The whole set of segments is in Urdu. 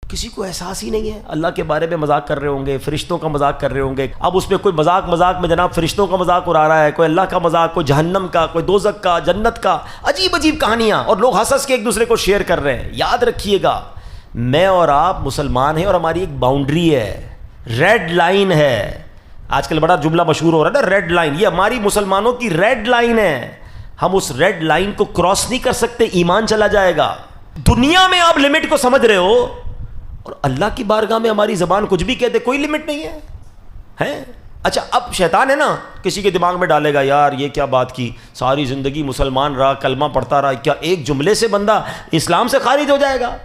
کسی کو احساس ہی نہیں ہے. اللہ کے بارے میں مذاق کر رہے ہوں گے, فرشتوں کا مذاق کر رہے ہوں گے. اب اس میں کوئی مذاق میں جناب فرشتوں کا مذاق اڑا رہا ہے, کوئی اللہ کا مذاق, کوئی جہنم کا, کوئی دوزخ کا, جنت کا, عجیب عجیب کہانیاں, اور لوگ ہنس کے ایک دوسرے کو شیئر کر رہے ہیں. یاد رکھیے گا, میں اور آپ مسلمان ہیں اور ہماری ایک باؤنڈری ہے, ریڈ لائن ہے. آج کل بڑا جملہ مشہور ہو رہا ہے نا, ریڈ لائن. یہ ہماری مسلمانوں کی ریڈ لائن ہے. ہم اس ریڈ لائن کو کراس نہیں کر سکتے, ایمان چلا جائے گا. دنیا میں آپ لمٹ کو سمجھ رہے ہو, اور اللہ کی بارگاہ میں ہماری زبان کچھ بھی کہتے, کوئی لمٹ نہیں ہے. اچھا, اب شیطان ہے نا, کسی کے دماغ میں ڈالے گا, یار یہ کیا بات کی, ساری زندگی مسلمان رہا, کلمہ پڑھتا رہا, کیا ایک جملے سے بندہ اسلام سے خارج ہو جائے گا؟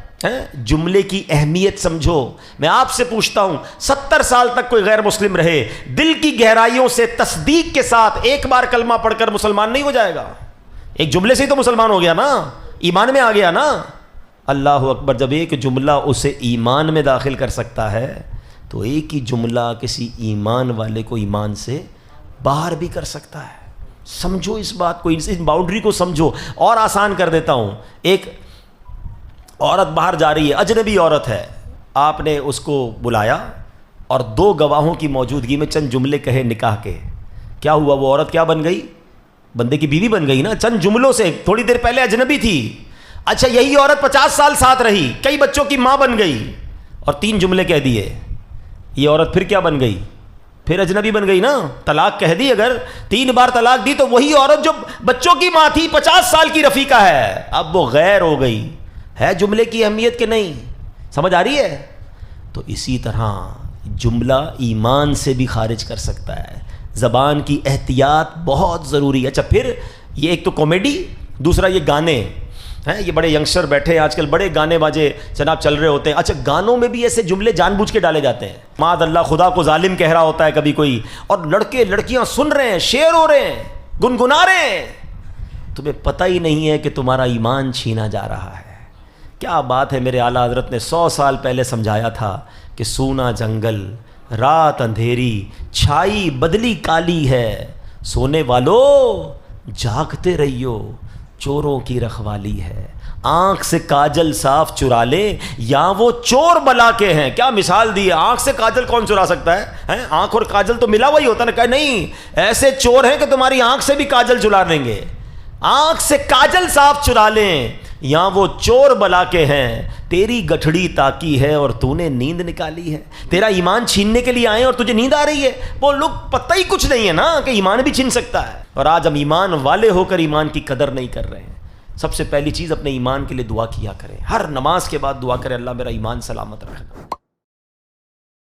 جملے کی اہمیت سمجھو. میں آپ سے پوچھتا ہوں, 70 سال تک کوئی غیر مسلم رہے, دل کی گہرائیوں سے تصدیق کے ساتھ ایک بار کلمہ پڑھ کر مسلمان نہیں ہو جائے گا؟ ایک جملے سے ہی تو مسلمان ہو گیا نا, ایمان میں آ گیا نا. اللہ اکبر. جب ایک جملہ اسے ایمان میں داخل کر سکتا ہے, تو ایک ہی جملہ کسی ایمان والے کو ایمان سے باہر بھی کر سکتا ہے. سمجھو اس بات کو, اس باؤنڈری کو سمجھو. اور آسان کر دیتا ہوں, ایک عورت باہر جا رہی ہے, اجنبی عورت ہے, آپ نے اس کو بلایا اور 2 گواہوں کی موجودگی میں چند جملے کہے نکاح کے. کیا ہوا, وہ عورت کیا بن گئی؟ بندے کی بیوی بن گئی نا, چند جملوں سے. تھوڑی دیر پہلے اجنبی تھی. اچھا, یہی عورت 50 سال ساتھ رہی, کئی بچوں کی ماں بن گئی, اور 3 جملے کہہ دیے, یہ عورت پھر کیا بن گئی؟ پھر اجنبی بن گئی نا. طلاق کہہ دی, اگر 3 بار طلاق دی تو وہی عورت جو بچوں کی ماں تھی 50 سال کی رفیقہ ہے, اب وہ غیر ہو گئی. ہے جملے کی اہمیت کہ نہیں؟ سمجھ آ رہی ہے؟ تو اسی طرح جملہ ایمان سے بھی خارج کر سکتا ہے. زبان کی احتیاط بہت ضروری ہے. اچھا, پھر یہ ایک تو کامیڈی, دوسرا یہ گانے ہیں. یہ بڑے ینگسٹر بیٹھے ہیں آج کل, بڑے گانے باجے جناب چل رہے ہوتے ہیں. اچھا, گانوں میں بھی ایسے جملے جان بوجھ کے ڈالے جاتے ہیں. معاذ اللہ, خدا کو ظالم کہہ رہا ہوتا ہے کبھی کوئی, اور لڑکے لڑکیاں سن رہے ہیں, شعر ہو رہے ہیں, گنگنا رہے ہیں. تمہیں پتہ ہی نہیں ہے کہ تمہارا ایمان چھینا جا رہا ہے. کیا بات ہے, میرے اعلیٰ حضرت نے 100 سال پہلے سمجھایا تھا کہ سونا جنگل, رات اندھیری, چھائی بدلی کالی ہے, سونے والو جاگتے رہیو, چوروں کی رکھوالی ہے. آنکھ سے کاجل صاف چرا لے, یا وہ چور بلا کے ہیں. کیا مثال دی ہے, آنکھ سے کاجل کون چرا سکتا ہے؟ آنکھ اور کاجل تو ملا وہی ہوتا ہے نا. کہ نہیں, ایسے چور ہیں کہ تمہاری آنکھ سے بھی کاجل چرا لیں گے. آنکھ سے کاجل صاف چرا لیں, یا وہ چور بلا کے ہیں. تیری گٹھڑی تاکی ہے اور تو نے نیند نکالی ہے. تیرا ایمان چھیننے کے لیے آئے اور تجھے نیند آ رہی ہے. وہ لوگ پتہ ہی کچھ نہیں ہے نا کہ ایمان بھی چھین سکتا ہے. اور آج ہم ایمان والے ہو کر ایمان کی قدر نہیں کر رہے ہیں. سب سے پہلی چیز اپنے ایمان کے لیے دعا کیا کریں. ہر نماز کے بعد دعا کریں, اللہ میرا ایمان سلامت رکھنا.